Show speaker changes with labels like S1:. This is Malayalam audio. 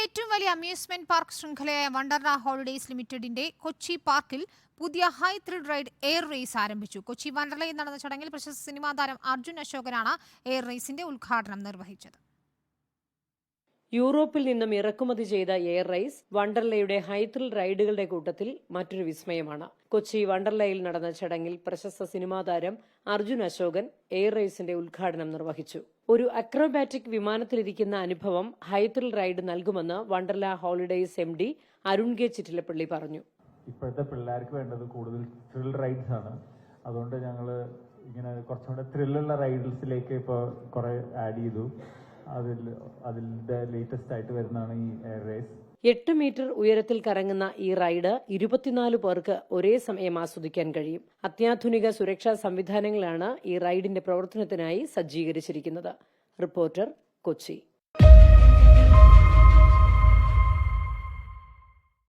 S1: ഏറ്റവും വലിയ അമ്യൂസ്മെന്റ് പാർക്ക് ശൃംഖലയായ വണ്ടർല ഹോളിഡേയ്സ് ലിമിറ്റഡിന്റെ കൊച്ചി പാർക്കിൽ പുതിയ high thrill ride air race ആരംഭിച്ചു. കൊച്ചി വണ്ടർലയിൽ നടന്ന ചടങ്ങിൽ പ്രശസ്ത സിനിമാ താരം അർജുൻ അശോകനാണ് എയർ റേസിന്റെ ഉദ്ഘാടനം നിർവഹിച്ചത്.
S2: യൂറോപ്പിൽ നിന്നും ഇറക്കുമതി ചെയ്ത എയർ റേസ് വണ്ടർലയുടെ ഹൈ ത്രിൽ റൈഡുകളുടെ കൂട്ടത്തിൽ മറ്റൊരു വിസ്മയമാണ്. കൊച്ചി വണ്ടർലയിൽ നടന്ന ചടങ്ങിൽ പ്രശസ്ത സിനിമാ താരം അർജുൻ അശോകൻ എയർ റേസിന്റെ ഉദ്ഘാടനം നിർവഹിച്ചു. ഒരു അക്രോബാറ്റിക് വിമാനത്തിലിരിക്കുന്ന അനുഭവം ഹൈ ത്രിൽ റൈഡ് നൽകുമെന്ന് Wonderla holidays MD Arun K Chittilappilly പറഞ്ഞു.
S3: ഇപ്പോഴത്തെ പിള്ളേർക്ക് വേണ്ടത് കൂടുതൽ ത്രിൽ റൈഡ്സ് ആണ്. അതുകൊണ്ട് ഞങ്ങൾ ഇങ്ങനെ കുറച്ചുകൂടെ ത്രില്ലുള്ള റൈഡ്സിലേക്ക് ഇപ്പോൾ കുറെ ആഡ് ചെയ്തു. അതിന്റെ ലേറ്റസ്റ്റ് ആയിട്ട് വരുന്നതാണ് ഈ എയർ റേസ്.
S2: 8 മീറ്റർ ഉയരത്തിൽ കറങ്ങുന്ന ഈ റൈഡ് 24 പേർക്ക് ഒരേ സമയം ആസ്വദിക്കാൻ കഴിയും. അത്യാധുനിക സുരക്ഷാ സംവിധാനങ്ങളാണ് ഈ റൈഡിന്റെ പ്രവർത്തനത്തിനായി സജ്ജീകരിച്ചിരിക്കുന്നത്. റിപ്പോർട്ടർ, കൊച്ചി.